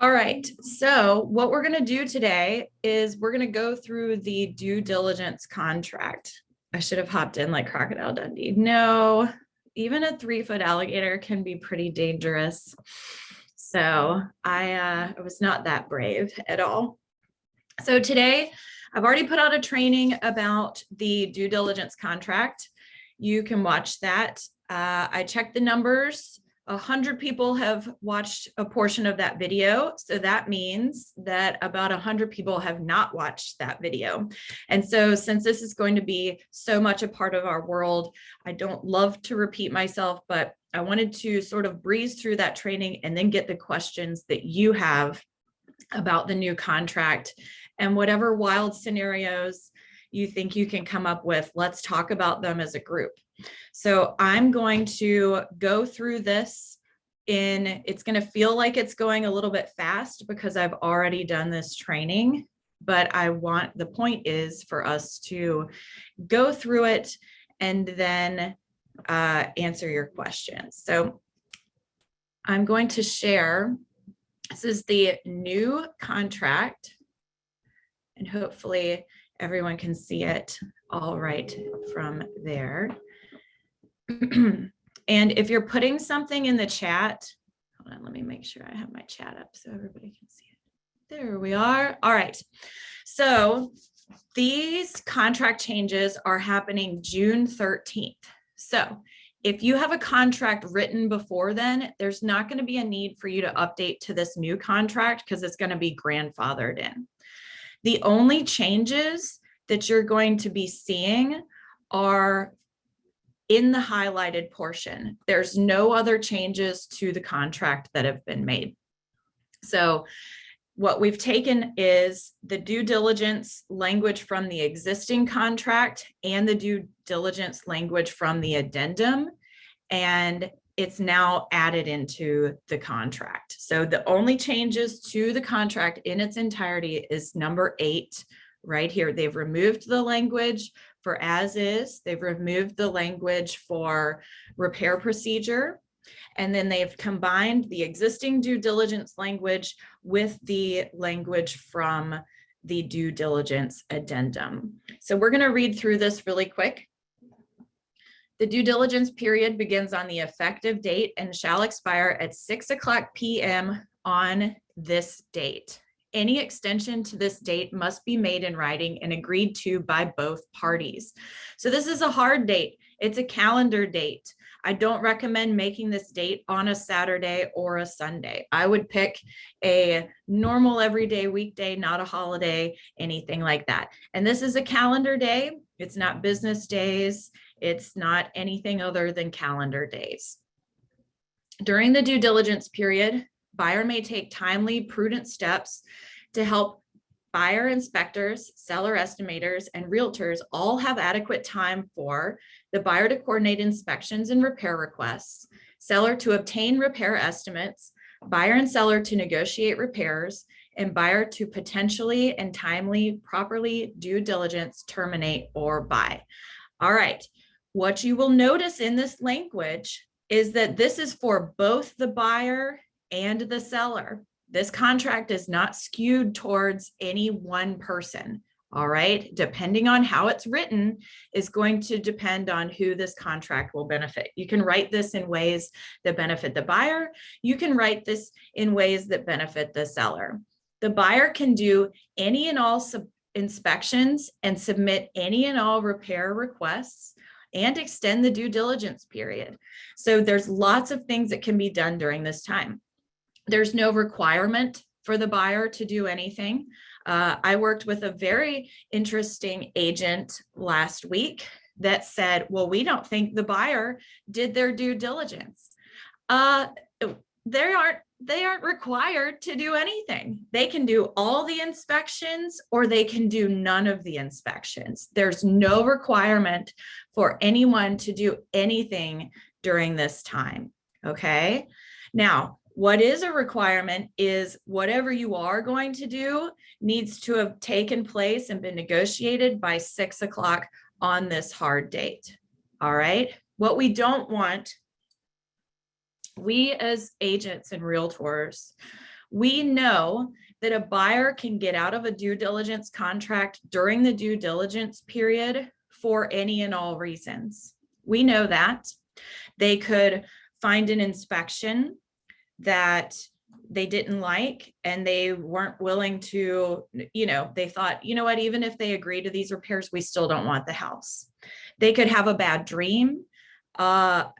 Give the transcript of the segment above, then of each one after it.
All right, so what we're going to do today is we're going to go through the due diligence contract. I should have hopped in like Crocodile Dundee. No, even a 3-foot alligator can be pretty dangerous. So I was not that brave at all. So today I've already put out a training about the due diligence contract. You can watch that. I checked the numbers. 100 people have watched a portion of that video. So that means that about 100 people have not watched that video. And so since this is going to be so much a part of our world, I don't love to repeat myself, but I wanted to sort of breeze through that training and then get the questions that you have about the new contract and whatever wild scenarios you think you can come up with. Let's talk about them as a group. So I'm going to go through this it's going to feel like it's going a little bit fast because I've already done this training, but the point is for us to go through it and then answer your questions. So I'm going to share, this is the new contract, and hopefully everyone can see it all right from there. And if you're putting something in the chat, hold on, let me make sure I have my chat up so everybody can see it. There we are. All right. So these contract changes are happening June 13th. So if you have a contract written before then, there's not going to be a need for you to update to this new contract because it's going to be grandfathered in. The only changes that you're going to be seeing are in the highlighted portion. There's no other changes to the contract that have been made. So what we've taken is the due diligence language from the existing contract and the due diligence language from the addendum, and it's now added into the contract. So the only changes to the contract in its entirety is number 8 right here. They've removed the language for as is, they've removed the language for repair procedure, and then they've combined the existing due diligence language with the language from the due diligence addendum. So we're going to read through this really quick. The due diligence period begins on the effective date and shall expire at 6:00 p.m. on this date. Any extension to this date must be made in writing and agreed to by both parties. So this is a hard date. It's a calendar date. I don't recommend making this date on a Saturday or a Sunday. I would pick a normal everyday weekday, not a holiday, anything like that. And this is a calendar day. It's not business days. It's not anything other than calendar days. During the due diligence period, buyer may take timely, prudent steps to help buyer inspectors, seller estimators, and realtors all have adequate time for the buyer to coordinate inspections and repair requests, seller to obtain repair estimates, buyer and seller to negotiate repairs, and buyer to potentially and timely, properly due diligence, terminate, or buy. All right, what you will notice in this language is that this is for both the buyer and the seller. This contract is not skewed towards any one person, all right? Depending on how it's written is going to depend on who this contract will benefit. You can write this in ways that benefit the buyer. You can write this in ways that benefit the seller. The buyer can do any and all inspections and submit any and all repair requests and extend the due diligence period. So there's lots of things that can be done during this time. There's no requirement for the buyer to do anything. I worked with a very interesting agent last week that said, well, we don't think the buyer did their due diligence. They aren't required to do anything. They can do all the inspections or they can do none of the inspections. There's no requirement for anyone to do anything during this time, okay? Now, what is a requirement is whatever you are going to do needs to have taken place and been negotiated by 6:00 on this hard date. All right. What we don't want, we as agents and realtors, We know that a buyer can get out of a due diligence contract during the due diligence period for any and all reasons. We know that. They could find an inspection that they didn't like and they weren't willing to, they thought, you know what, even if they agree to these repairs, we still don't want the house. They could have a bad dream. An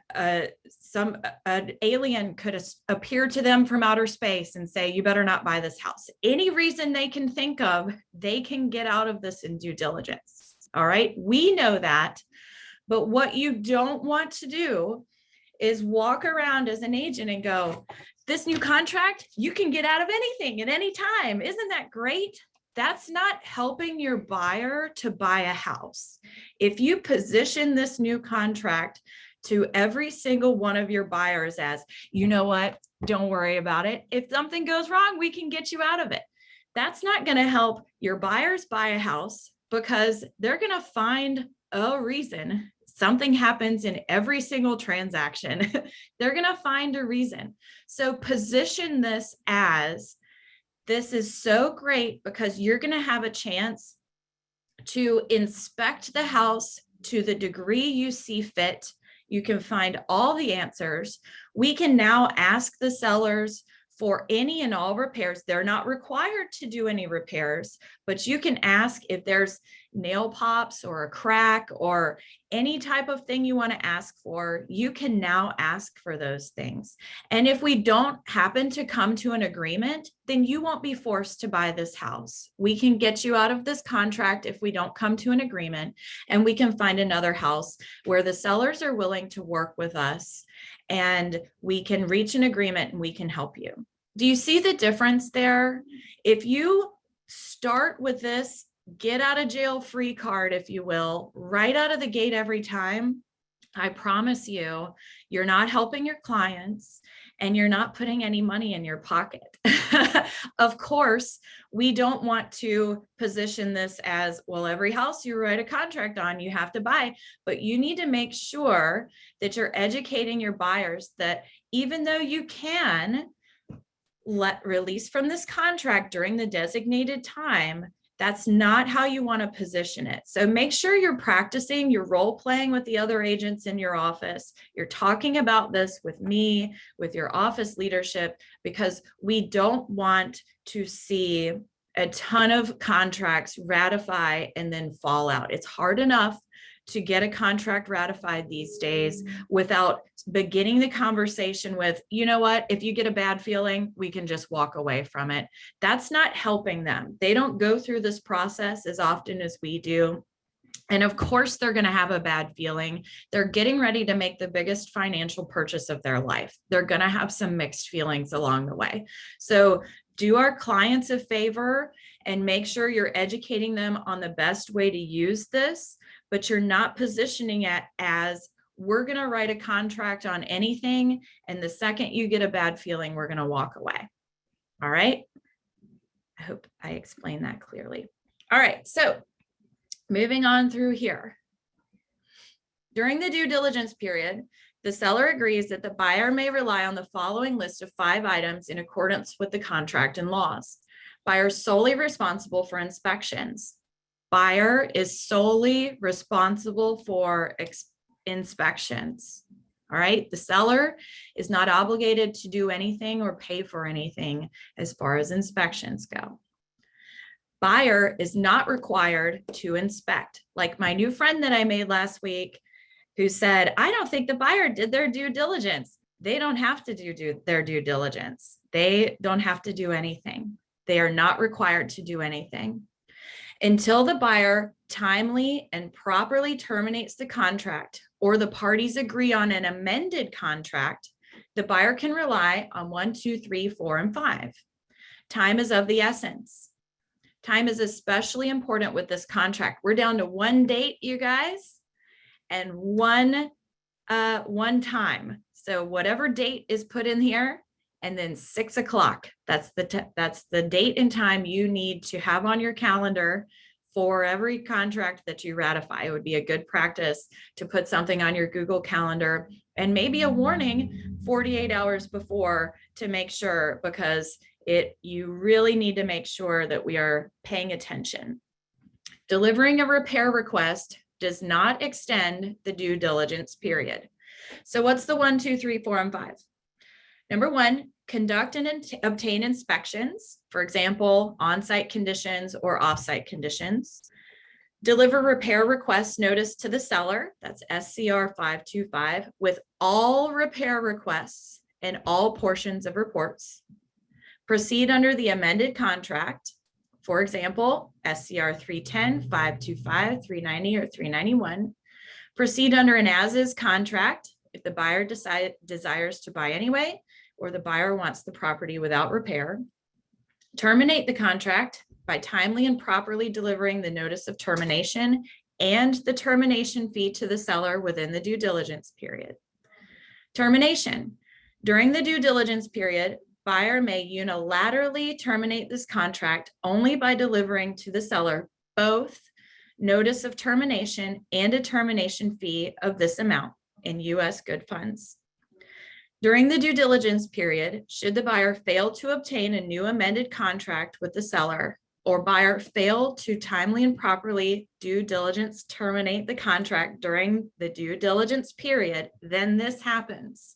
alien could appear to them from outer space and say, you better not buy this house. Any reason they can think of, they can get out of this in due diligence. All right. We know that. But what you don't want to do is walk around as an agent and go, this new contract, you can get out of anything at any time. Isn't that great? That's not helping your buyer to buy a house. If you position this new contract to every single one of your buyers as, you know what, don't worry about it. If something goes wrong, we can get you out of it. That's not going to help your buyers buy a house, because they're going to find a reason. Something happens in every single transaction. They're going to find a reason. So position this as, this is so great because you're going to have a chance to inspect the house to the degree you see fit. You can find all the answers. We can now ask the sellers for any and all repairs. They're not required to do any repairs, but you can ask if there's nail pops or a crack or any type of thing you want to ask for. You can now ask for those things. And if we don't happen to come to an agreement, then you won't be forced to buy this house. We can get you out of this contract if we don't come to an agreement, and we can find another house where the sellers are willing to work with us, and we can reach an agreement and we can help you. Do you see the difference there? If you start with this get out of jail free card, if you will, right out of the gate every time, I promise you, you're not helping your clients and you're not putting any money in your pocket. Of course, we don't want to position this as, well, every house you write a contract on, you have to buy, but you need to make sure that you're educating your buyers that even though you can release from this contract during the designated time, that's not how you want to position it. So make sure you're practicing, you're role playing with the other agents in your office. You're talking about this with me, with your office leadership, because we don't want to see a ton of contracts ratify and then fall out. It's hard enough to get a contract ratified these days without beginning the conversation with, you know what, if you get a bad feeling, we can just walk away from it. That's not helping them. They don't go through this process as often as we do. And of course, they're going to have a bad feeling. They're getting ready to make the biggest financial purchase of their life. They're going to have some mixed feelings along the way. So do our clients a favor and make sure you're educating them on the best way to use this, but you're not positioning it as, we're going to write a contract on anything, and the second you get a bad feeling, we're going to walk away. All right. I hope I explained that clearly. All right. So moving on through here. During the due diligence period, the seller agrees that the buyer may rely on the following list of 5 items in accordance with the contract and laws. Buyer is solely responsible for inspections. Buyer is solely responsible for inspections. All right. The seller is not obligated to do anything or pay for anything as far as inspections go. Buyer is not required to inspect. Like my new friend that I made last week who said, I don't think the buyer did their due diligence. They don't have to do their due diligence. They don't have to do anything. They are not required to do anything. Until the buyer timely and properly terminates the contract or the parties agree on an amended contract, the buyer can rely on 1, 2, 3, 4, and 5. Time is of the essence. Time is especially important with this contract. We're down to one date, you guys, and one time. So whatever date is put in here, and then 6 o'clock. That's the date and time you need to have on your calendar for every contract that you ratify. It would be a good practice to put something on your Google Calendar and maybe a warning 48 hours before to make sure, because You really need to make sure that we are paying attention. Delivering a repair request does not extend the due diligence period. So what's the 1, 2, 3, 4, and 5? Number 1, conduct and obtain inspections, for example, on-site conditions or off-site conditions. Deliver repair request notice to the seller, that's SCR 525, with all repair requests and all portions of reports. Proceed under the amended contract, for example, SCR 310, 525, 390, or 391. Proceed under an as-is contract if the buyer desires to buy anyway, or the buyer wants the property without repair. Terminate the contract by timely and properly delivering the notice of termination and the termination fee to the seller within the due diligence period. Termination. During the due diligence period, buyer may unilaterally terminate this contract only by delivering to the seller both notice of termination and a termination fee of this amount in U.S. good funds. During the due diligence period, should the buyer fail to obtain a new amended contract with the seller, or buyer fail to timely and properly due diligence terminate the contract during the due diligence period, then this happens.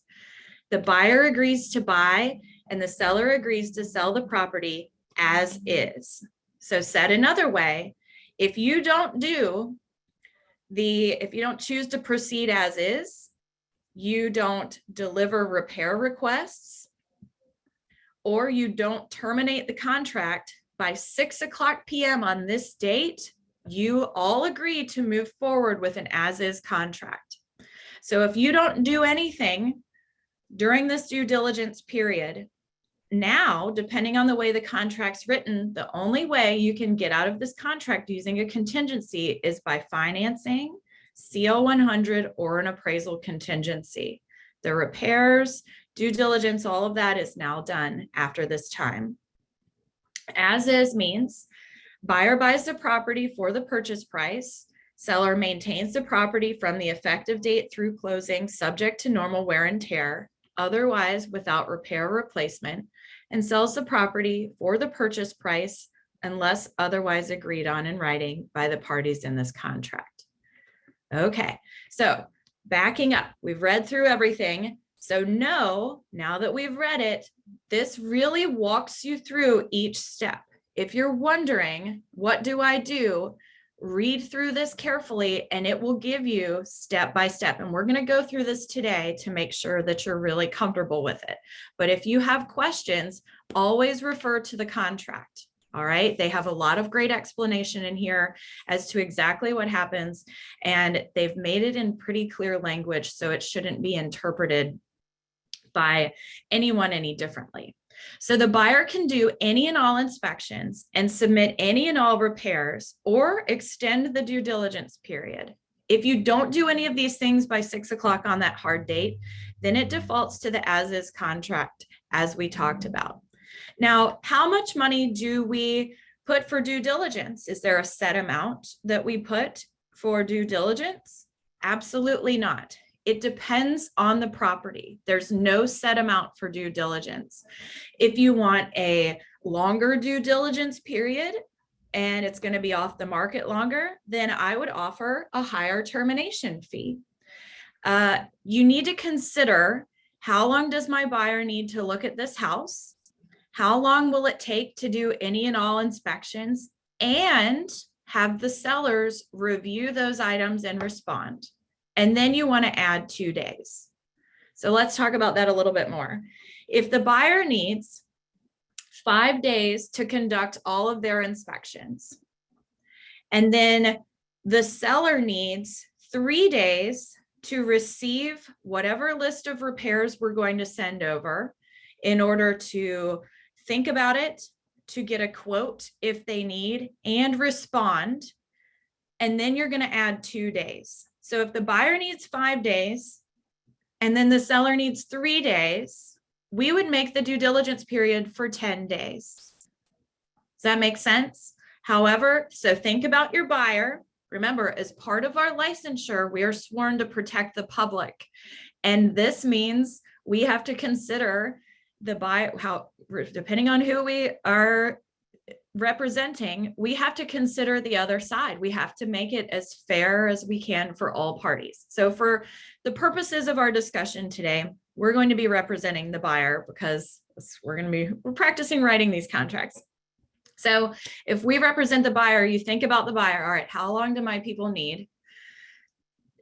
The buyer agrees to buy and the seller agrees to sell the property as is. So said another way, if you don't choose to proceed as is, you don't deliver repair requests, or you don't terminate the contract by 6:00 p.m. on this date, you all agree to move forward with an as-is contract. So if you don't do anything during this due diligence period, now, depending on the way the contract's written, the only way you can get out of this contract using a contingency is by financing, CO 100, or an appraisal contingency. The repairs, due diligence, all of that is now done after this time. As is means buyer buys the property for the purchase price, seller maintains the property from the effective date through closing, subject to normal wear and tear, otherwise without repair or replacement, and sells the property for the purchase price unless otherwise agreed on in writing by the parties in this contract. Okay, so backing up, we've read through everything. So now that we've read it, this really walks you through each step. If you're wondering, what do I do? Read through this carefully and it will give you step by step. And we're going to go through this today to make sure that you're really comfortable with it. But if you have questions, always refer to the contract. All right. They have a lot of great explanation in here as to exactly what happens. And they've made it in pretty clear language, so it shouldn't be interpreted by anyone any differently. So the buyer can do any and all inspections and submit any and all repairs or extend the due diligence period. If you don't do any of these things by 6:00 on that hard date, then it defaults to the as-is contract, as we talked about. Now, how much money do we put for due diligence? Is there a set amount that we put for due diligence? Absolutely not. It depends on the property. There's no set amount for due diligence. If you want a longer due diligence period and it's going to be off the market longer, then I would offer a higher termination fee. You need to consider, how long does my buyer need to look at this house? How long will it take to do any and all inspections and have the sellers review those items and respond? And then you want to add 2 days. So let's talk about that a little bit more. If the buyer needs 5 days to conduct all of their inspections, and then the seller needs 3 days to receive whatever list of repairs we're going to send over in order to think about it, to get a quote if they need, and respond, and then you're going to add 2 days. So if the buyer needs 5 days and then the seller needs 3 days, we would make the due diligence period for 10 days. Does that make sense? However, so think about your buyer. Remember, as part of our licensure, we are sworn to protect the public. And this means we have to consider the buyer, depending on who we are representing, we have to consider the other side. We have to make it as fair as we can for all parties. So for the purposes of our discussion today, we're going to be representing the buyer because we're practicing writing these contracts. So if we represent the buyer, you think about the buyer. All right, how long do my people need?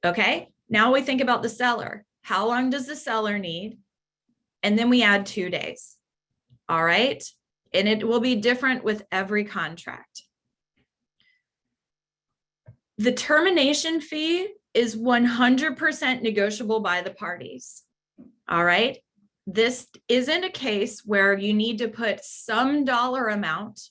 Okay, now we think about the seller. How long does the seller need? And then we add 2 days. All right. And it will be different with every contract. The termination fee is 100% negotiable by the parties. All right. This isn't a case where you need to put some dollar amount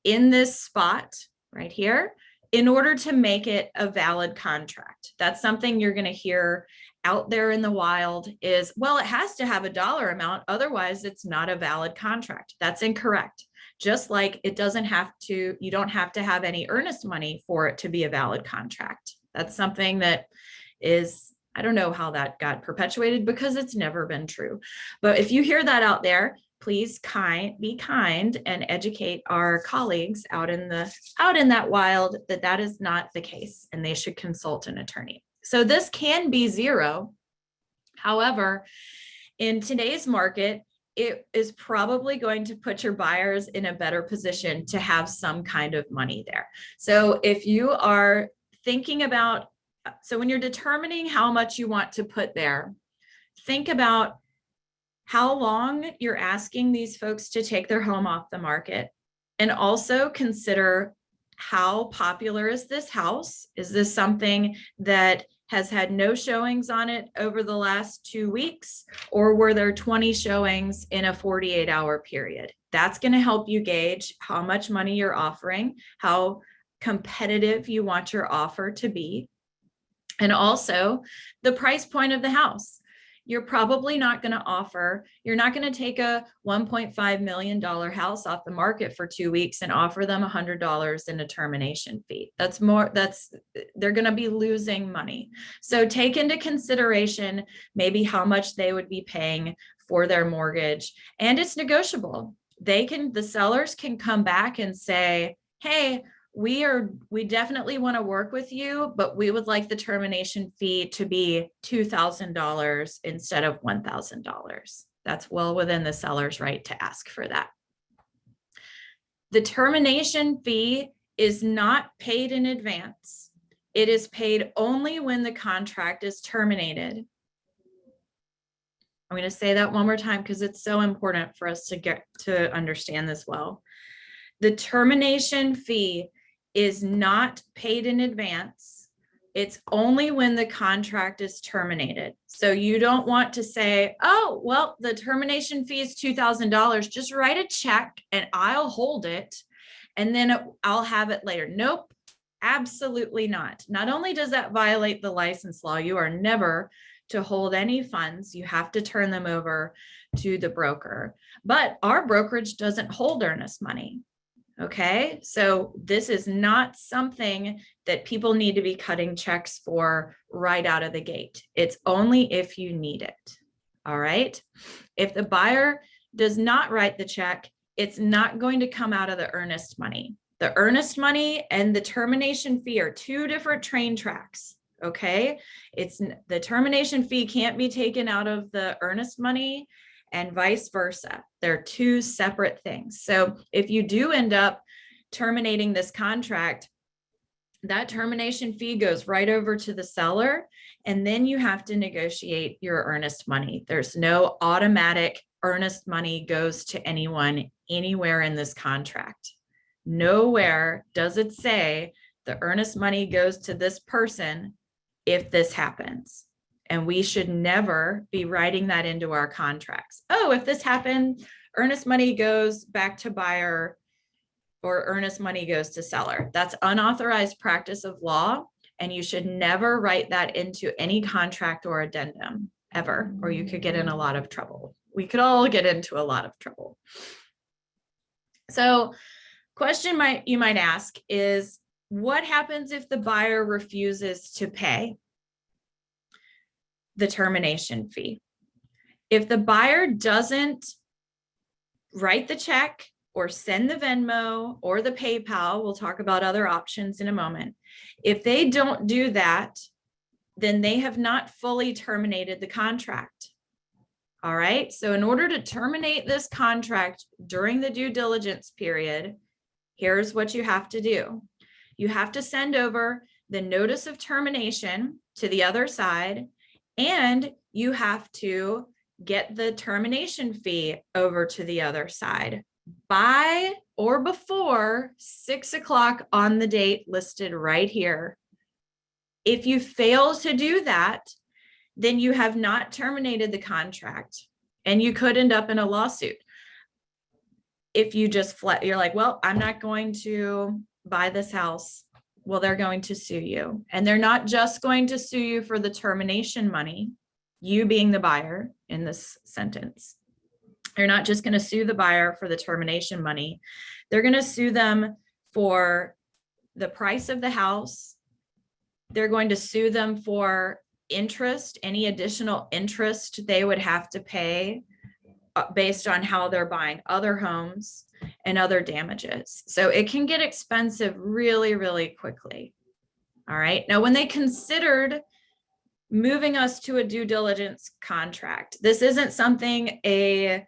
in this spot right here in order to make it a valid contract. That's something you're going to hear out there in the wild is, well, it has to have a dollar amount, otherwise it's not a valid contract. That's incorrect. Just like it doesn't have to, you don't have to have any earnest money for it to be a valid contract. That's something that is, I don't know how that got perpetuated because it's never been true. But if you hear that out there, please be kind and educate our colleagues out in that wild that that is not the case and they should consult an attorney. So this can be zero. However, in today's market, it is probably going to put your buyers in a better position to have some kind of money there. So if you are thinking about, so when you're determining how much you want to put there, think about how long you're asking these folks to take their home off the market, and also consider how popular is this house? Is this something that has had no showings on it over the last 2 weeks, or were there 20 showings in a 48-hour period? That's going to help you gauge how much money you're offering, how competitive you want your offer to be, and also the price point of the house. You're probably not going to offer, you're not going to take a $1.5 million house off the market for 2 weeks and offer them $100 in a termination fee. They're going to be losing money. So take into consideration maybe how much they would be paying for their mortgage, and it's negotiable. The sellers can come back and say, hey, we definitely want to work with you, but we would like the termination fee to be $2,000 instead of $1,000. That's well within the seller's right to ask for that. The termination fee is not paid in advance. It is paid only when the contract is terminated. I'm going to say that one more time because it's so important for us to get to understand this well. The termination fee is not paid in advance. It's only when the contract is terminated. So you don't want to say, oh, well, the termination fee is $2,000. Just write a check and I'll hold it and then I'll have it later. Nope, absolutely not. Not only does that violate the license law, you are never to hold any funds. You have to turn them over to the broker. But our brokerage doesn't hold earnest money. Okay, so this is not something that people need to be cutting checks for right out of the gate. It's only if you need it. All right. If the buyer does not write the check, it's not going to come out of the earnest money. The earnest money and the termination fee are 2 different train tracks. Okay, the termination fee can't be taken out of the earnest money, and vice versa. They're 2 separate things. So if you do end up terminating this contract, that termination fee goes right over to the seller, and then you have to negotiate your earnest money. There's no automatic earnest money goes to anyone anywhere in this contract. Nowhere does it say the earnest money goes to this person if this happens. And we should never be writing that into our contracts. Oh, if this happened, earnest money goes back to buyer or earnest money goes to seller. That's unauthorized practice of law, and you should never write that into any contract or addendum ever, or you could get in a lot of trouble. We could all get into a lot of trouble. So question you might ask is, what happens if the buyer refuses to pay the termination fee? If the buyer doesn't write the check or send the Venmo or the PayPal. We'll talk about other options in a moment. If they don't do that, then they have not fully terminated the contract. All right. So in order to terminate this contract during the due diligence period, here's what you have to do. You have to send over the notice of termination to the other side, and you have to get the termination fee over to the other side by or before 6 o'clock on the date listed right here. If you fail to do that, then you have not terminated the contract and you could end up in a lawsuit. If you just you're like, well, I'm not going to buy this house. Well, they're going to sue you. And they're not just going to sue you for the termination money, you being the buyer in this sentence. They're not just going to sue the buyer for the termination money. They're going to sue them for the price of the house. They're going to sue them for interest, any additional interest they would have to pay based on how they're buying other homes and other damages. So it can get expensive really, really quickly. All right. Now, when they considered moving us to a due diligence contract, this isn't something a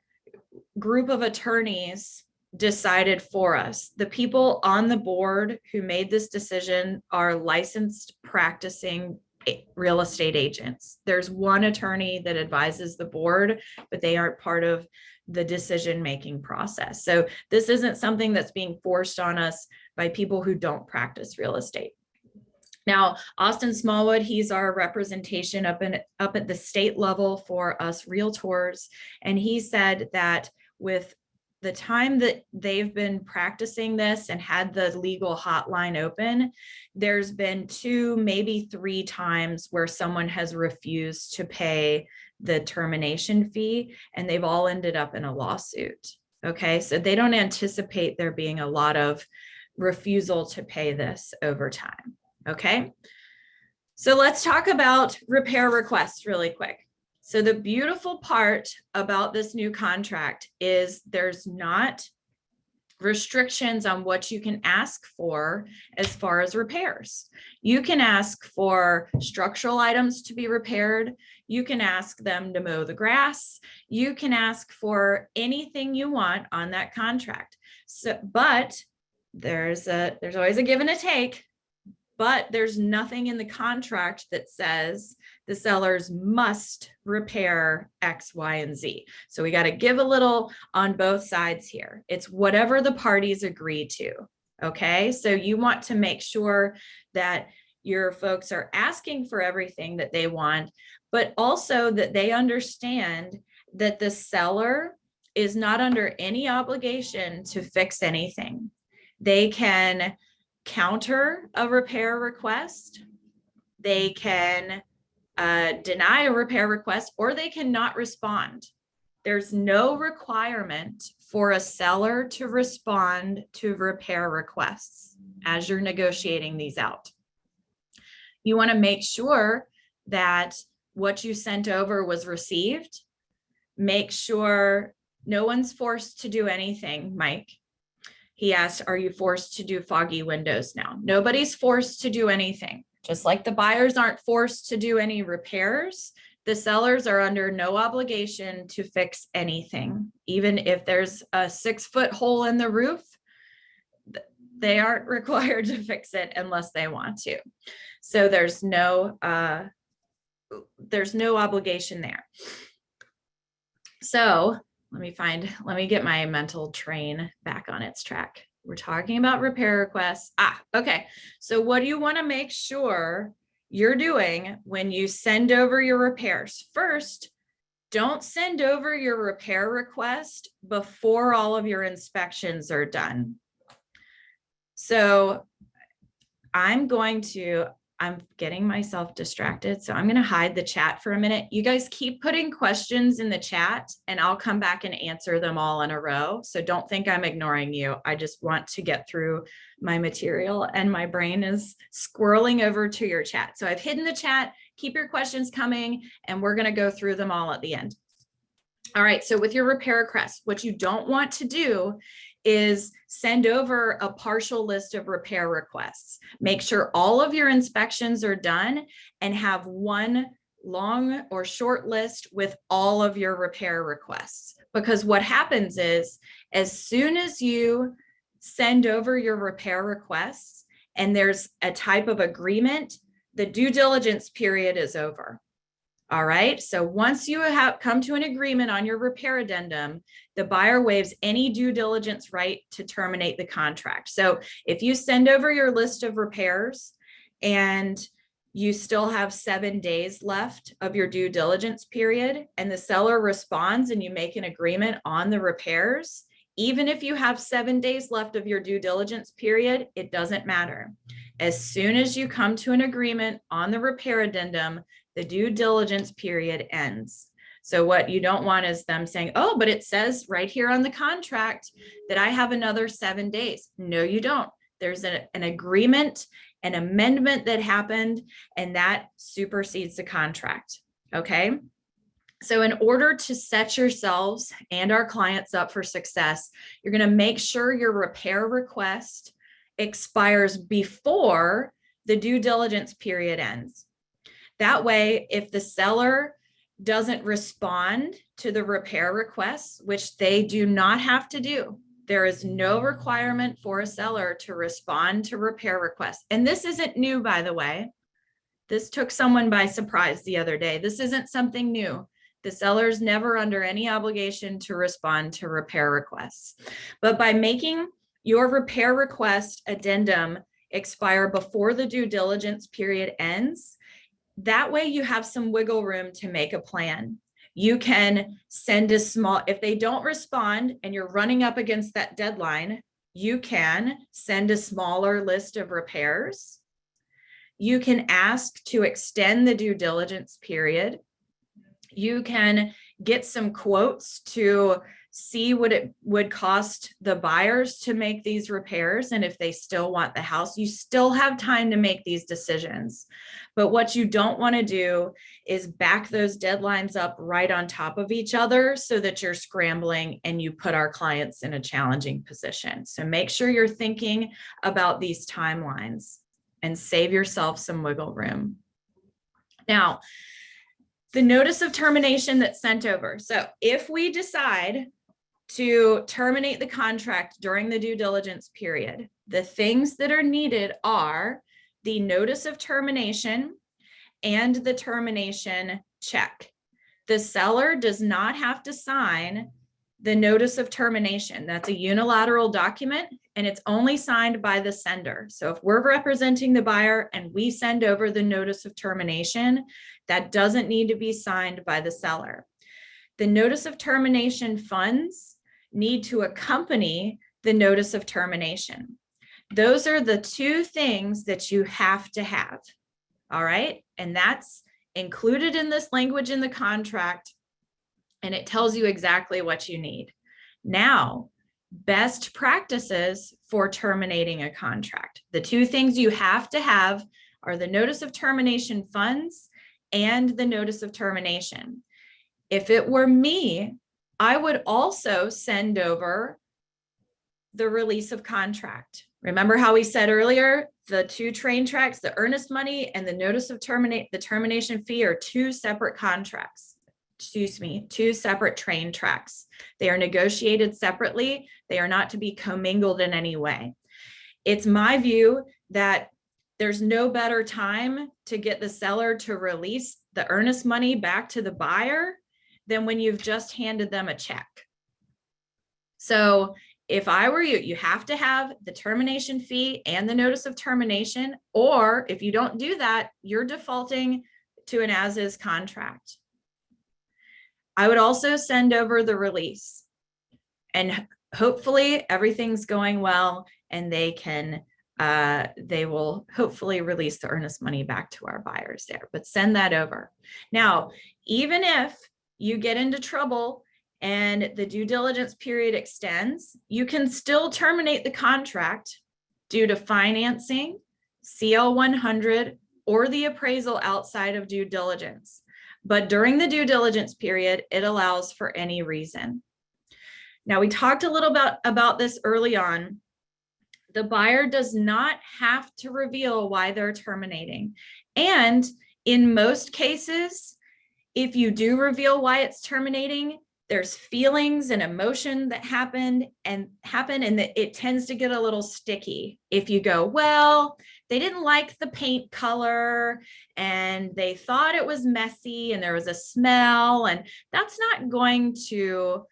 group of attorneys decided for us. The people on the board who made this decision are licensed practicing real estate agents. There's one attorney that advises the board, but they aren't part of the decision-making process. So this isn't something that's being forced on us by people who don't practice real estate. Now, Austin Smallwood, he's our representation up at the state level for us realtors. And he said that with the time that they've been practicing this and had the legal hotline open, there's been 2, maybe 3 times where someone has refused to pay the termination fee, and they've all ended up in a lawsuit. Okay, so they don't anticipate there being a lot of refusal to pay this over time. Okay, so let's talk about repair requests really quick. So the beautiful part about this new contract is there's not restrictions on what you can ask for as far as repairs. You can ask for structural items to be repaired. You can ask them to mow the grass. You can ask for anything you want on that contract. So, but there's always a give and a take. But there's nothing in the contract that says the sellers must repair X, Y, and Z. So we got to give a little on both sides here. It's whatever the parties agree to. Okay, so you want to make sure that your folks are asking for everything that they want, but also that they understand that the seller is not under any obligation to fix anything. They can counter a repair request, they can deny a repair request, or they cannot respond. There's no requirement for a seller to respond to repair requests as you're negotiating these out. You want to make sure that what you sent over was received. Make sure no one's forced to do anything, Mike. He asked, are you forced to do foggy windows now? Nobody's forced to do anything. Just like the buyers aren't forced to do any repairs, the sellers are under no obligation to fix anything. Even if there's a 6-foot hole in the roof, they aren't required to fix it unless they want to. So there's no obligation there. So let me get my mental train back on its track. We're talking about repair requests. Okay. So what do you want to make sure you're doing when you send over your repairs? First, don't send over your repair request before all of your inspections are done. So I'm getting myself distracted. So I'm going to hide the chat for a minute. You guys keep putting questions in the chat and I'll come back and answer them all in a row. So don't think I'm ignoring you. I just want to get through my material and my brain is squirreling over to your chat. So I've hidden the chat. Keep your questions coming and we're going to go through them all at the end. All right, so with your repair request, what you don't want to do is send over a partial list of repair requests. Make sure all of your inspections are done and have one long or short list with all of your repair requests. Because what happens is, as soon as you send over your repair requests and there's a type of agreement, the due diligence period is over. All right, so once you have come to an agreement on your repair addendum, the buyer waives any due diligence right to terminate the contract. So if you send over your list of repairs and you still have 7 days left of your due diligence period and the seller responds and you make an agreement on the repairs, even if you have 7 days left of your due diligence period, it doesn't matter. As soon as you come to an agreement on the repair addendum, the due diligence period ends. So what you don't want is them saying, oh, but it says right here on the contract that I have another 7 days. No, you don't. There's an agreement, an amendment that happened, and that supersedes the contract. Okay. So in order to set yourselves and our clients up for success, you're going to make sure your repair request expires before the due diligence period ends. That way, if the seller doesn't respond to the repair requests, which they do not have to do, there is no requirement for a seller to respond to repair requests. And this isn't new, by the way. This took someone by surprise the other day. This isn't something new. The seller is never under any obligation to respond to repair requests. But by making your repair request addendum expire before the due diligence period ends, that way you have some wiggle room to make a plan. You can send a small, if they don't respond and you're running up against that deadline, you can send a smaller list of repairs. You can ask to extend the due diligence period. You can get some quotes to see what it would cost the buyers to make these repairs. And if they still want the house, you still have time to make these decisions. But what you don't want to do is back those deadlines up right on top of each other so that you're scrambling and you put our clients in a challenging position. So make sure you're thinking about these timelines and save yourself some wiggle room. Now, the notice of termination that's sent over. So if we decide to terminate the contract during the due diligence period, the things that are needed are the notice of termination and the termination check. The seller does not have to sign the notice of termination. That's a unilateral document and it's only signed by the sender. So if we're representing the buyer and we send over the notice of termination, that doesn't need to be signed by the seller. The notice of termination funds need to accompany the notice of termination. Those are the two things that you have to have. All right. And that's included in this language in the contract. And it tells you exactly what you need. Now, best practices for terminating a contract. The two things you have to have are the notice of termination funds and the notice of termination. If it were me, I would also send over the release of contract. Remember how we said earlier, the two train tracks, the earnest money and the notice of the termination fee are two separate contracts. Excuse me, two separate train tracks. They are negotiated separately. They are not to be commingled in any way. It's my view that there's no better time to get the seller to release the earnest money back to the buyer than when you've just handed them a check. So if I were you, you have to have the termination fee and the notice of termination, or if you don't do that, you're defaulting to an as-is contract. I would also send over the release and hopefully everything's going well and they will hopefully release the earnest money back to our buyers there, but send that over. Now, even if you get into trouble and the due diligence period extends, you can still terminate the contract due to financing, CL 100, or the appraisal outside of due diligence. But during the due diligence period, it allows for any reason. Now, we talked a little bit about this early on. The buyer does not have to reveal why they're terminating. And in most cases, if you do reveal why it's terminating, there's feelings and emotion that happen and that it tends to get a little sticky. If you go, well, they didn't like the paint color and they thought it was messy and there was a smell, and that's not going to,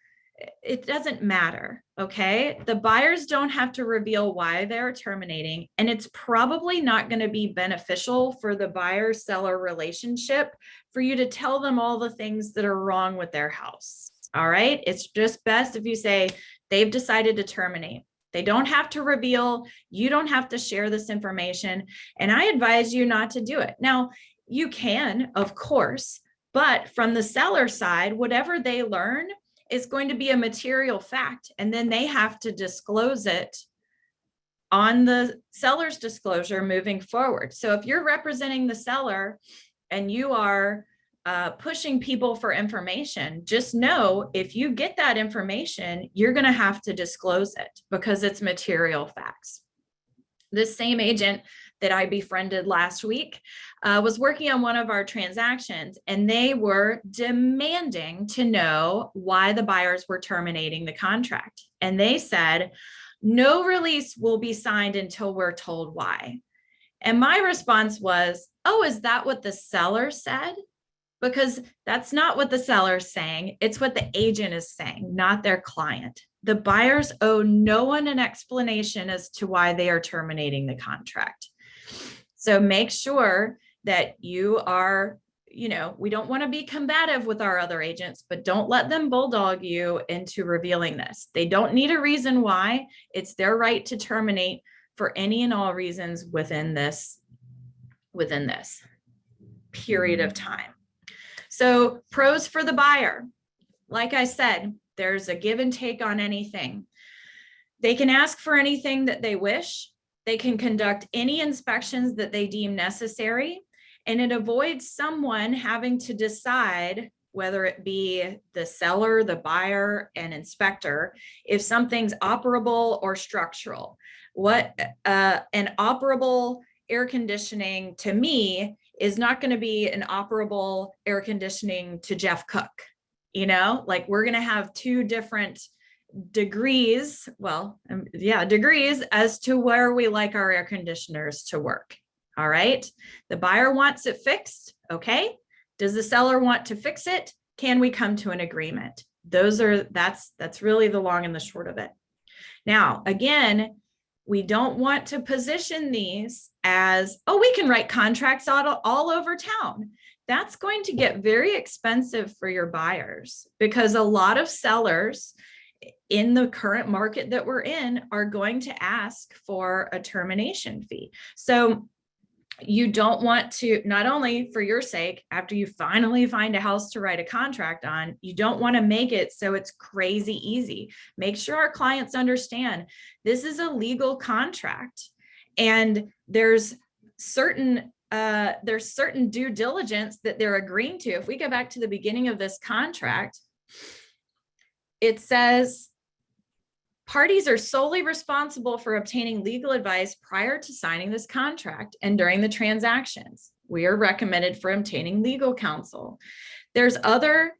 it doesn't matter, okay? The buyers don't have to reveal why they're terminating, and it's probably not going to be beneficial for the buyer-seller relationship for you to tell them all the things that are wrong with their house, all right? It's just best if you say they've decided to terminate. They don't have to reveal, you don't have to share this information, and I advise you not to do it. Now, you can, of course, but from the seller side, whatever they learn is going to be a material fact, and then they have to disclose it on the seller's disclosure moving forward. So if you're representing the seller and you are pushing people for information, just know if you get that information, you're going to have to disclose it because it's material facts. This same agent that I befriended last week was working on one of our transactions, and they were demanding to know why the buyers were terminating the contract. And they said, no release will be signed until we're told why. And my response was, oh, is that what the seller said? Because that's not what the seller's saying. It's what the agent is saying, not their client. The buyers owe no one an explanation as to why they are terminating the contract. So make sure that you are, we don't want to be combative with our other agents, but don't let them bulldog you into revealing this. They don't need a reason why. It's their right to terminate for any and all reasons within this period of time. So pros for the buyer. Like I said, there's a give and take on anything. They can ask for anything that they wish. They can conduct any inspections that they deem necessary, and it avoids someone having to decide, whether it be the seller, the buyer, and inspector, if something's operable or structural. What an operable air conditioning to me is not going to be an operable air conditioning to Jeff Cook. Like we're going to have two different degrees, degrees as to where we like our air conditioners to work. All right. The buyer wants it fixed. Okay. Does the seller want to fix it? Can we come to an agreement? That's really the long and the short of it. Now, again, we don't want to position these as, oh, we can write contracts all over town. That's going to get very expensive for your buyers, because a lot of sellers in the current market that we're in are going to ask for a termination fee. So you don't want to, not only for your sake, after you finally find a house to write a contract on, you don't want to make it so it's crazy easy. Make sure our clients understand this is a legal contract, and there's certain due diligence that they're agreeing to. If we go back to the beginning of this contract, it says parties are solely responsible for obtaining legal advice prior to signing this contract and during the transactions. We are recommended for obtaining legal counsel. There's other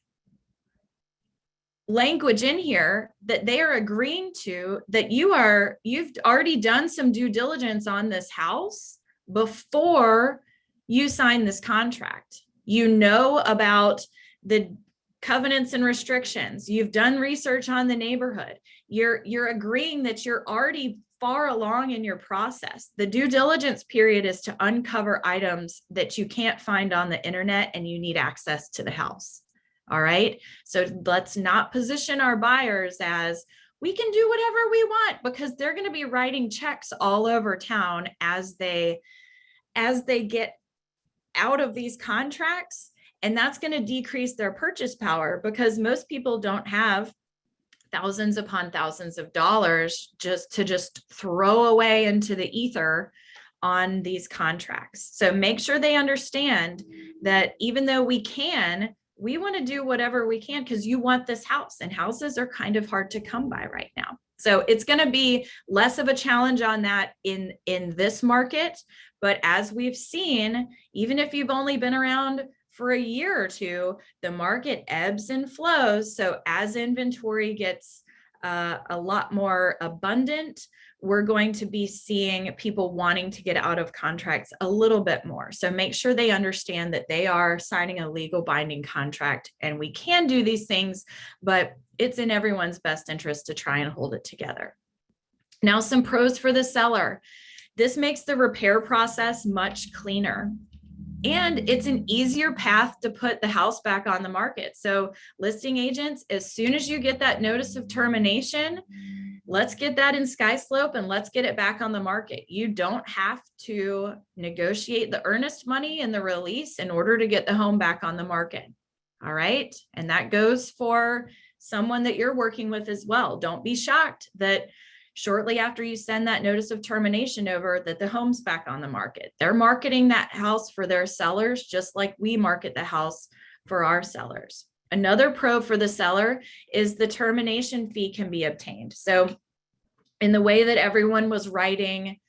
language in here that they are agreeing to, that you've already done some due diligence on this house before you sign this contract. You know about the covenants and restrictions. You've done research on the neighborhood. You're agreeing that you're already far along in your process. The due diligence period is to uncover items that you can't find on the internet and you need access to the house. All right. So let's not position our buyers as we can do whatever we want, because they're going to be writing checks all over town as they get out of these contracts. And that's going to decrease their purchase power, because most people don't have thousands upon thousands of dollars just to throw away into the ether on these contracts. So make sure they understand that even though we want to do whatever we can because you want this house, and houses are kind of hard to come by right now. So it's going to be less of a challenge on that in this market. But as we've seen, even if you've only been around for a year or two, the market ebbs and flows. So as inventory gets a lot more abundant, we're going to be seeing people wanting to get out of contracts a little bit more. So make sure they understand that they are signing a legal binding contract, and we can do these things, but it's in everyone's best interest to try and hold it together. Now, some pros for the seller. This makes the repair process much cleaner. And it's an easier path to put the house back on the market. So listing agents, as soon as you get that notice of termination, let's get that in SkySlope and let's get it back on the market. You don't have to negotiate the earnest money and the release in order to get the home back on the market. All right. And that goes for someone that you're working with as well. Don't be shocked that shortly after you send that notice of termination over, that the home's back on the market. They're marketing that house for their sellers, just like we market the house for our sellers. Another pro for the seller is the termination fee can be obtained. So in the way that everyone was writing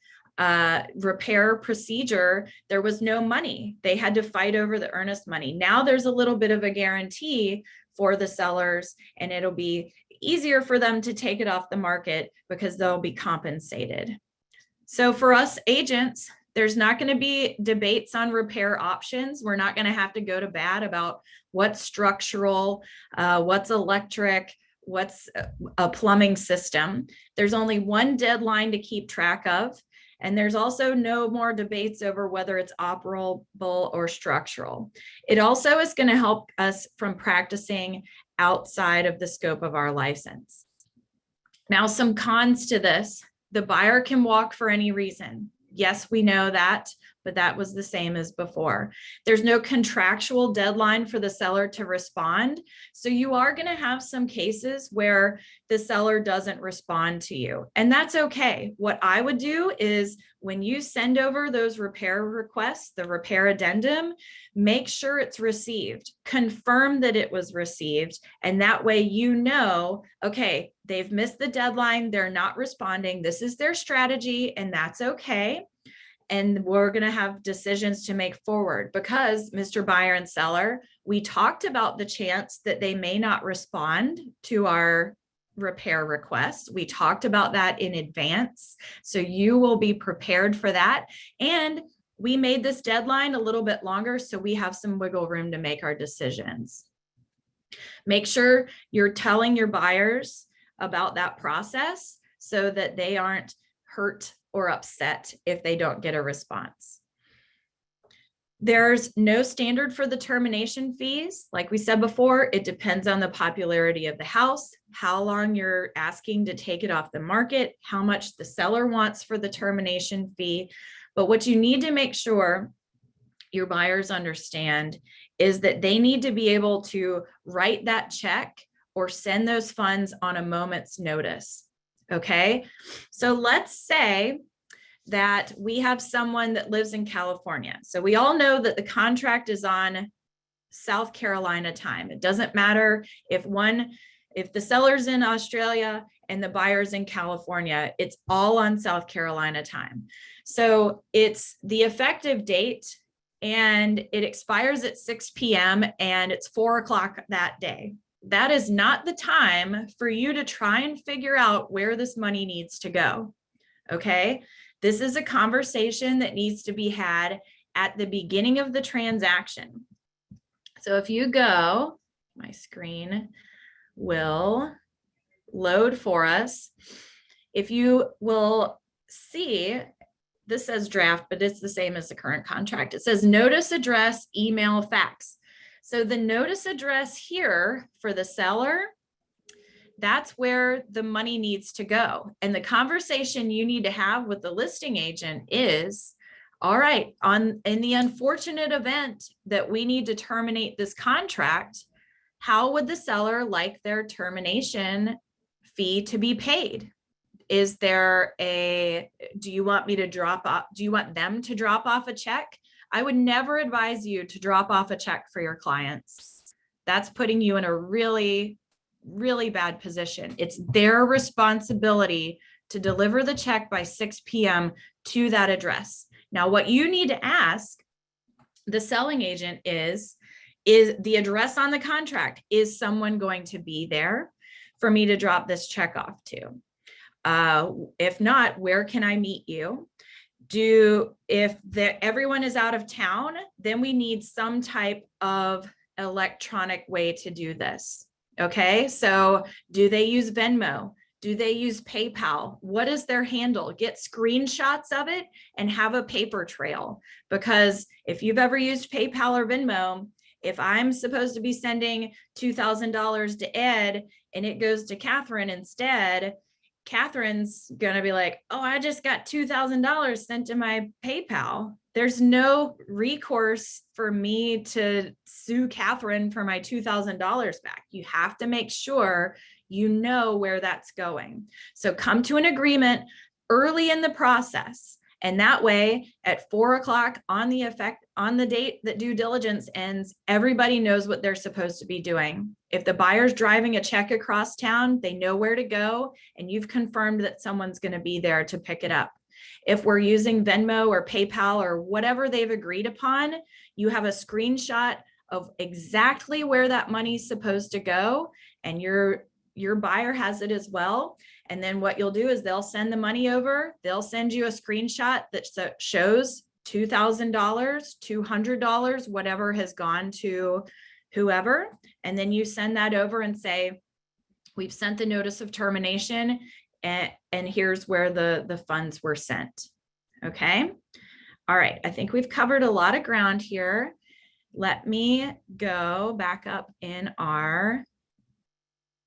repair procedure, there was no money. They had to fight over the earnest money. Now there's a little bit of a guarantee for the sellers, and it'll be easier for them to take it off the market because they'll be compensated. So for us agents, there's not going to be debates on repair options. We're not going to have to go to bat about what's structural, what's electric, what's a plumbing system. There's only one deadline to keep track of. And there's also no more debates over whether it's operable or structural. It also is going to help us from practicing outside of the scope of our license. Now, some cons to this. The buyer can walk for any reason. Yes, we know that, but that was the same as before. There's no contractual deadline for the seller to respond. So you are going to have some cases where the seller doesn't respond to you, and that's okay. What I would do is when you send over those repair requests, the repair addendum, make sure it's received, confirm that it was received. And that way, you know, okay, they've missed the deadline. They're not responding. This is their strategy, and that's okay. And we're going to have decisions to make forward because Mr. Buyer and Seller, we talked about the chance that they may not respond to our repair request. We talked about that in advance. So you will be prepared for that. And we made this deadline a little bit longer so we have some wiggle room to make our decisions. Make sure you're telling your buyers about that process so that they aren't hurt or upset if they don't get a response. There's no standard for the termination fees. Like we said before, it depends on the popularity of the house, how long you're asking to take it off the market, how much the seller wants for the termination fee. But what you need to make sure your buyers understand is that they need to be able to write that check or send those funds on a moment's notice. Okay, so let's say that we have someone that lives in California. So we all know that the contract is on South Carolina time. It doesn't matter if the seller's in Australia and the buyer's in California, it's all on South Carolina time. So it's the effective date and it expires at 6 p.m. and it's 4 o'clock that day. That is not the time for you to try and figure out where this money needs to go. Okay. This is a conversation that needs to be had at the beginning of the transaction. So if you go, my screen will load for us. If you will see, this says draft, but it's the same as the current contract. It says notice, address, email, fax. So the notice address here for the seller, that's where the money needs to go. And the conversation you need to have with the listing agent is, all right, in the unfortunate event that we need to terminate this contract, how would the seller like their termination fee to be paid? is there do you want me to drop off? Do you want them to drop off a check? I would never advise you to drop off a check for your clients. That's putting you in a really, really bad position. It's their responsibility to deliver the check by 6 p.m. to that address. Now, what you need to ask the selling agent is the address on the contract, is someone going to be there for me to drop this check off to? If not, where can I meet you? If everyone is out of town, then we need some type of electronic way to do this. Okay, so do they use Venmo? Do they use PayPal? What is their handle? Get screenshots of it and have a paper trail. Because if you've ever used PayPal or Venmo, if I'm supposed to be sending $2,000 to Ed and it goes to Catherine instead, Catherine's going to be like, oh, I just got $2,000 sent to my PayPal. There's no recourse for me to sue Catherine for my $2,000 back. You have to make sure you know where that's going. So come to an agreement early in the process. And that way at 4 o'clock on the date that due diligence ends, everybody knows what they're supposed to be doing. If the buyer's driving a check across town, they know where to go, and you've confirmed that someone's going to be there to pick it up. If we're using Venmo or PayPal or whatever they've agreed upon, you have a screenshot of exactly where that money's supposed to go, and your buyer has it as well. And then what you'll do is they'll send the money over. They'll send you a screenshot that shows $2,000, $200, whatever has gone to whoever. And then you send that over and say, we've sent the notice of termination, and here's where the funds were sent. Okay. All right. I think we've covered a lot of ground here. Let me go back up in our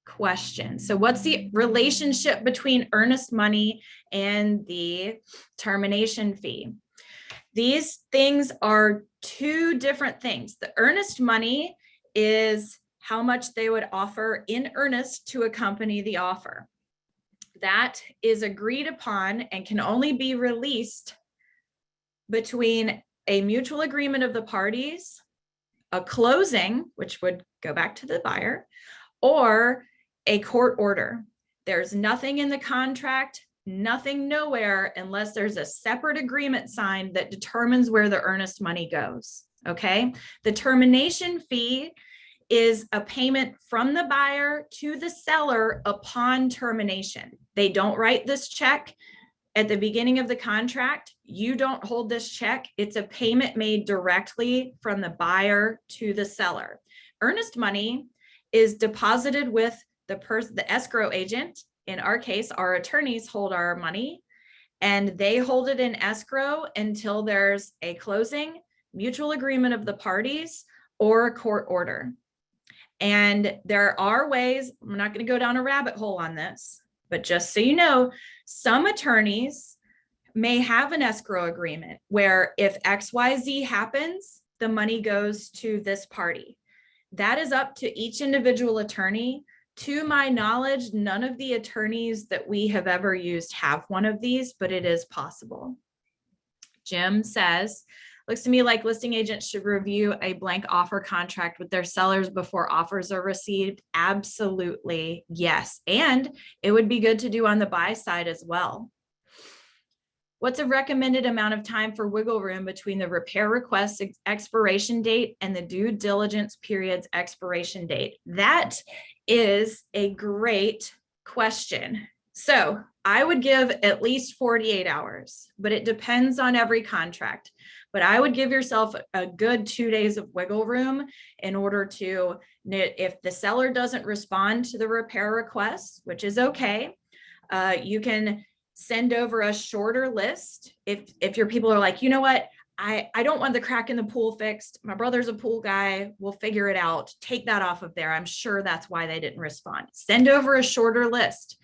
question. So what's the relationship between earnest money and the termination fee? These things are two different things. The earnest money is how much they would offer in earnest to accompany the offer. That is agreed upon and can only be released between a mutual agreement of the parties, a closing, which would go back to the buyer, or a court order. There's nothing in the contract, nothing nowhere, unless there's a separate agreement signed that determines where the earnest money goes. Okay. The termination fee is a payment from the buyer to the seller upon termination. They don't write this check at the beginning of the contract. You don't hold this check. It's a payment made directly from the buyer to the seller. Earnest money is deposited with the escrow agent. In our case, our attorneys hold our money, and they hold it in escrow until there's a closing, mutual agreement of the parties, or a court order. And there are ways, I'm not going to go down a rabbit hole on this, but just so you know, some attorneys may have an escrow agreement where if XYZ happens, the money goes to this party. That is up to each individual attorney. To my knowledge, none of the attorneys that we have ever used have one of these, but it is possible. Jim says, looks to me like listing agents should review a blank offer contract with their sellers before offers are received. Absolutely, yes. And it would be good to do on the buy side as well. What's a recommended amount of time for wiggle room between the repair request expiration date and the due diligence period's expiration date? That is a great question. So I would give at least 48 hours, but it depends on every contract. But I would give yourself a good 2 days of wiggle room in order to, if the seller doesn't respond to the repair request, which is okay, you can send over a shorter list. If your people are like, you know what, I don't want the crack in the pool fixed. My brother's a pool guy. We'll figure it out. Take that off of there. I'm sure that's why they didn't respond. Send over a shorter list,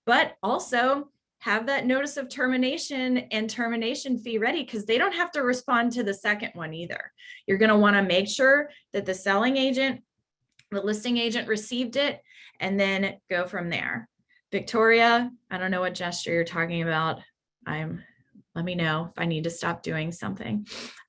but also have that notice of termination and termination fee ready, because they don't have to respond to the second one either. You're going to want to make sure that the selling agent, the listing agent received it, and then go from there. Victoria, I don't know what gesture you're talking about. Let me know if I need to stop doing something.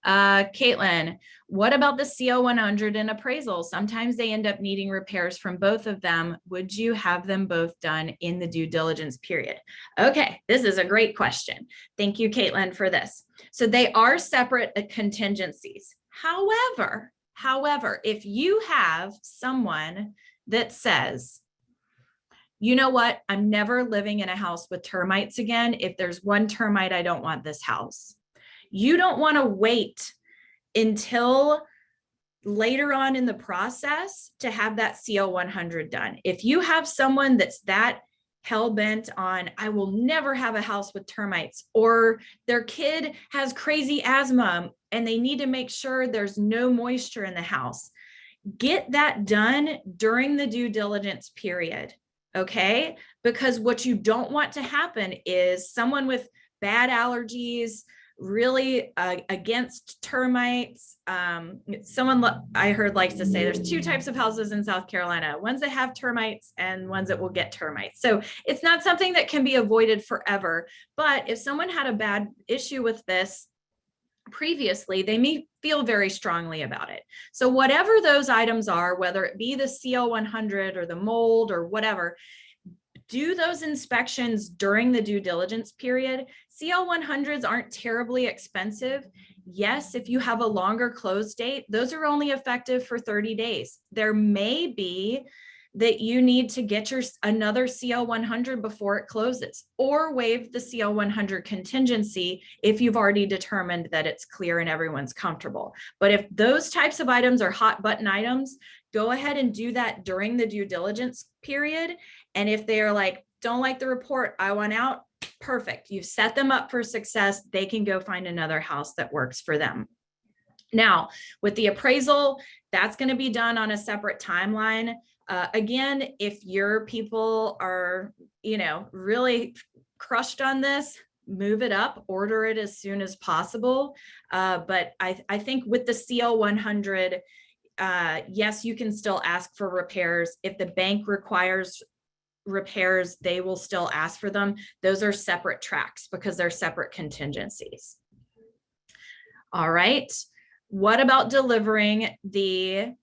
Caitlin, what about the CO 100 and appraisal? Sometimes they end up needing repairs from both of them. Would you have them both done in the due diligence period? Okay, this is a great question. Thank you, Caitlin, for this. So they are separate contingencies. However, if you have someone that says, you know what, I'm never living in a house with termites again. If there's one termite, I don't want this house. You don't want to wait until later on in the process to have that CO 100 done. If you have someone that's that hell-bent on, I will never have a house with termites, or their kid has crazy asthma and they need to make sure there's no moisture in the house, get that done during the due diligence period. Okay, because what you don't want to happen is someone with bad allergies, really against termites. Someone I heard likes to say there's two types of houses in South Carolina, ones that have termites and ones that will get termites. So it's not something that can be avoided forever. But if someone had a bad issue with this previously, they may feel very strongly about it. So whatever those items are, whether it be the CO 100 or the mold or whatever, do those inspections during the due diligence period. CO 100s aren't terribly expensive. Yes, if you have a longer close date, those are only effective for 30 days. There may be that you need to get another CO 100 before it closes, or waive the CO 100 contingency if you've already determined that it's clear and everyone's comfortable. But if those types of items are hot button items, go ahead and do that during the due diligence period. And if they are like, don't like the report, I want out, perfect. You've set them up for success. They can go find another house that works for them. Now, with the appraisal, that's going to be done on a separate timeline. Again, if your people are, really crushed on this, move it up, order it as soon as possible. But I think with the CO 100, yes, you can still ask for repairs. If the bank requires repairs, they will still ask for them. Those are separate tracks because they're separate contingencies. All right. What about delivering the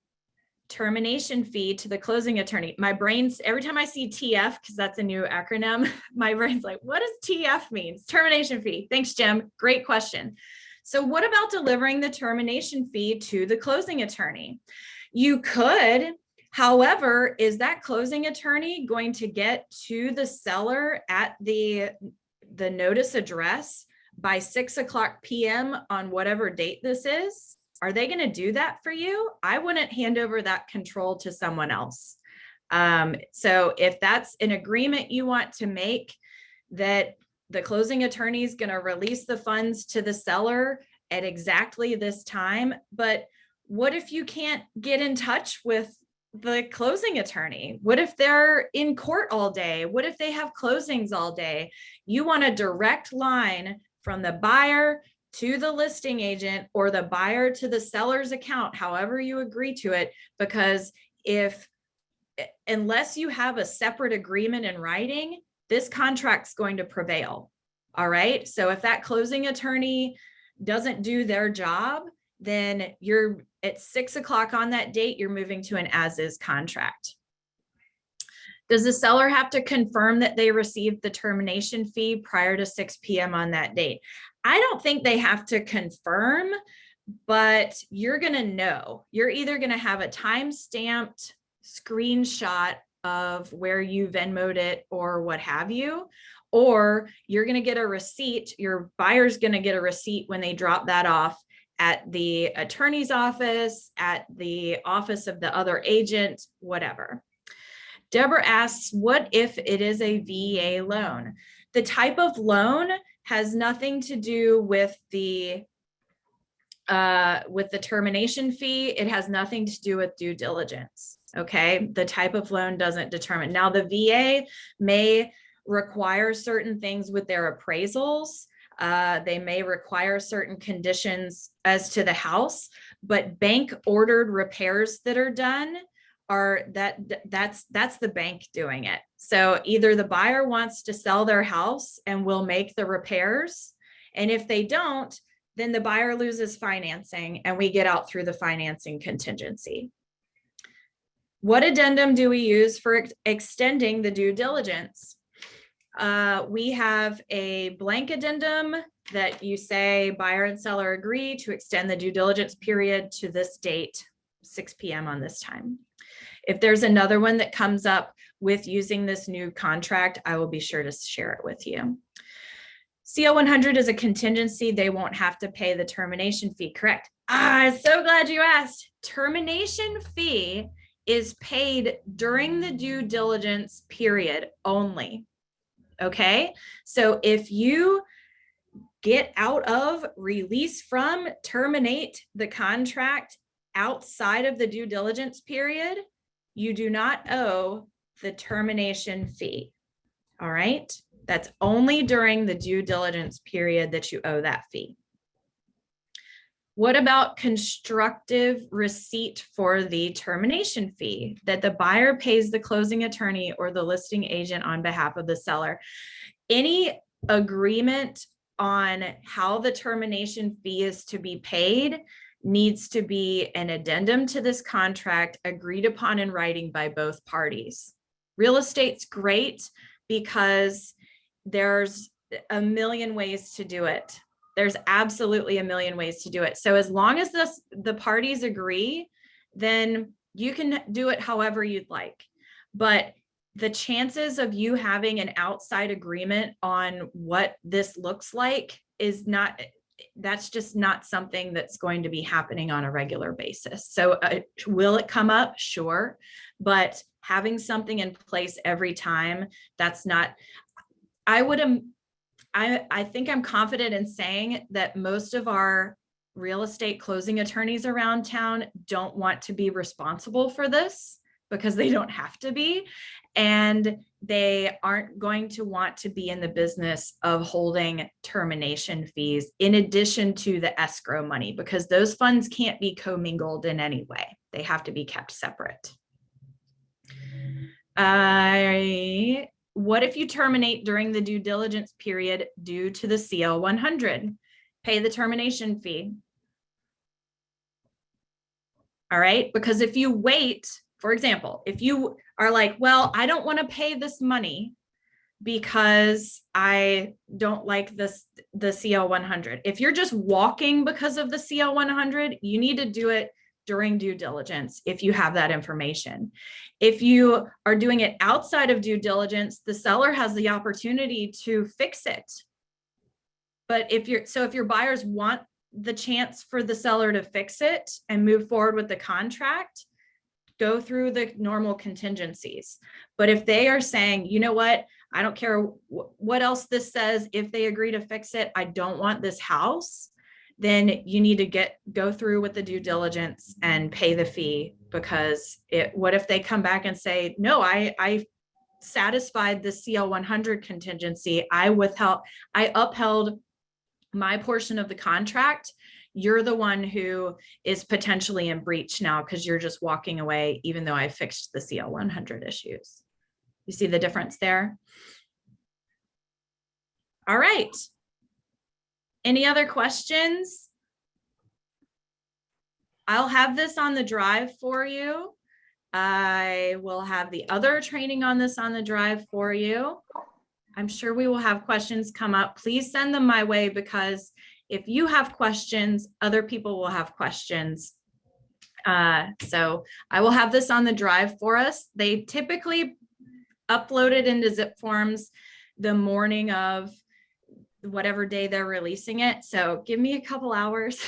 termination fee to the closing attorney? My brain's, every time I see TF, because that's a new acronym, my brain's like, what does TF mean? It's termination fee. Thanks, Jim. Great question. So what about delivering the termination fee to the closing attorney? You could, however, is that closing attorney going to get to the seller at the notice address by 6:00 p.m. on whatever date this is? Are they going to do that for you? I wouldn't hand over that control to someone else. So if that's an agreement you want to make, that the closing attorney is going to release the funds to the seller at exactly this time, but what if you can't get in touch with the closing attorney? What if they're in court all day? What if they have closings all day? You want a direct line from the buyer to the listing agent or the buyer to the seller's account, however you agree to it, because unless you have a separate agreement in writing, this contract's going to prevail. All right. So if that closing attorney doesn't do their job, then you're at 6:00 on that date, you're moving to an as-is contract. Does the seller have to confirm that they received the termination fee prior to 6 p.m. on that date? I don't think they have to confirm, but you're going to know. You're either going to have a time-stamped screenshot of where you Venmo'd it or what have you, or you're going to get a receipt. Your buyer's going to get a receipt when they drop that off at the attorney's office, at the office of the other agent, whatever. Deborah asks, what if it is a VA loan? The type of loan has nothing to do with the termination fee. It has nothing to do with due diligence. Okay, the type of loan doesn't determine. Now, the VA may require certain things with their appraisals. They may require certain conditions as to the house, but bank ordered repairs that are done that's the bank doing it. So either the buyer wants to sell their house and will make the repairs. And if they don't, then the buyer loses financing and we get out through the financing contingency. What addendum do we use for extending the due diligence? We have a blank addendum that you say buyer and seller agree to extend the due diligence period to this date, 6 p.m. on this time. If there's another one that comes up with using this new contract, I will be sure to share it with you. CO 100 is a contingency. They won't have to pay the termination fee, correct? So glad you asked. Termination fee is paid during the due diligence period only. Okay, so if you get out of, release from, terminate the contract outside of the due diligence period, you do not owe the termination fee. All right, that's only during the due diligence period that you owe that fee. What about constructive receipt for the termination fee that the buyer pays the closing attorney or the listing agent on behalf of the seller? Any agreement on how the termination fee is to be paid needs to be an addendum to this contract agreed upon in writing by both parties. Real estate's great because there's a million ways to do it. There's absolutely a million ways to do it. So as long as the parties agree, then you can do it however you'd like. But the chances of you having an outside agreement on what this looks like is not, that's just not something that's going to be happening on a regular basis. So will it come up? Sure. But having something in place every time, that's not, I think I'm confident in saying that most of our real estate closing attorneys around town don't want to be responsible for this because they don't have to be. And they aren't going to want to be in the business of holding termination fees in addition to the escrow money, because those funds can't be commingled in any way. They have to be kept separate. What if you terminate during the due diligence period due to the CL 100? Pay the termination fee. All right, because if you wait, for example, if you are like, well, I don't want to pay this money because I don't like the CL 100. If you're just walking because of the CL 100, you need to do it during due diligence if you have that information. If you are doing it outside of due diligence, the seller has the opportunity to fix it. But if your buyers want the chance for the seller to fix it and move forward with the contract, go through the normal contingencies. But if they are saying, you know what, I don't care what else this says, if they agree to fix it, I don't want this house, then you need to go through with the due diligence and pay the fee, because what if they come back and say, no, I satisfied the CL 100 contingency, I upheld my portion of the contract. You're the one who is potentially in breach now because you're just walking away, even though I fixed the CL 100 issues. You see the difference there? All right. Any other questions? I'll have this on the drive for you. I will have the other training on this on the drive for you. I'm sure we will have questions come up. Please send them my way, because if you have questions, other people will have questions. So I will have this on the drive for us. They typically upload it into zip forms the morning of whatever day they're releasing it. So give me a couple hours.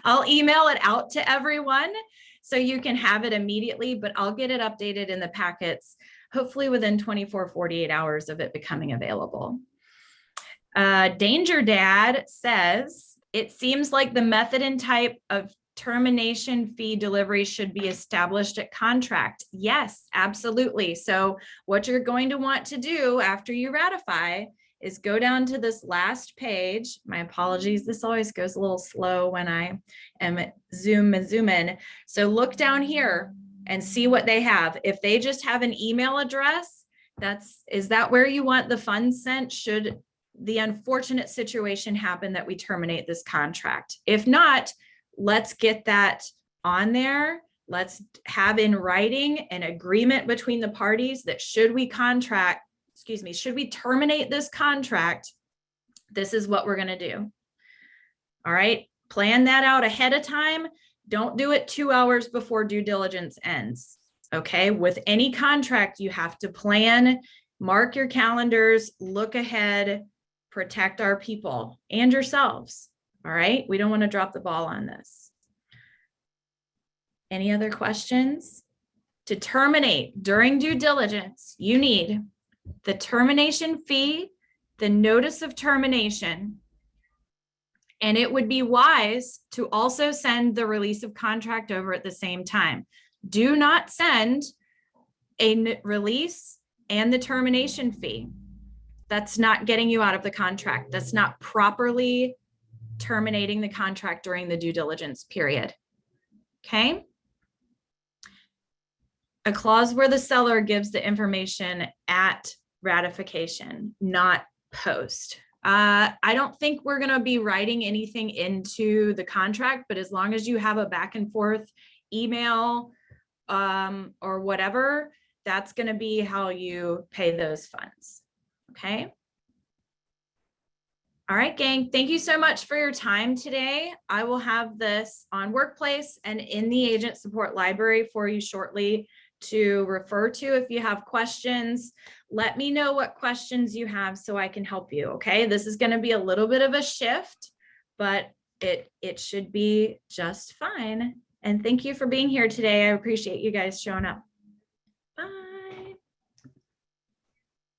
I'll email it out to everyone so you can have it immediately, but I'll get it updated in the packets, hopefully within 24, 48 hours of it becoming available. Danger Dad says, it seems like the method and type of termination fee delivery should be established at contract. Yes, absolutely. So what you're going to want to do after you ratify is go down to this last page. My apologies. This always goes a little slow when I am zoom in. So look down here. and see what they have. If they just have an email address, is that where you want the funds sent? Should the unfortunate situation happen that we terminate this contract? If not, let's get that on there. Let's have in writing an agreement between the parties that should we terminate this contract, this is what we're going to do. All right. Plan that out ahead of time. Don't do it 2 hours before due diligence ends. Okay. With any contract, you have to plan, mark your calendars, look ahead, protect our people and yourselves. All right. We don't want to drop the ball on this. Any other questions? To terminate during due diligence, you need the termination fee, the notice of termination, and it would be wise to also send the release of contract over at the same time. Do not send a release and the termination fee. That's not getting you out of the contract. That's not properly terminating the contract during the due diligence period. Okay. A clause where the seller gives the information at ratification, not post. I don't think we're going to be writing anything into the contract, but as long as you have a back and forth email or whatever, that's going to be how you pay those funds. Okay. All right, gang. Thank you so much for your time today. I will have this on Workplace and in the agent support library for you shortly to refer to. If you have questions, let me know what questions you have so I can help you. Okay. This is going to be a little bit of a shift, but it should be just fine. And thank you for being here today. I appreciate you guys showing up. Bye.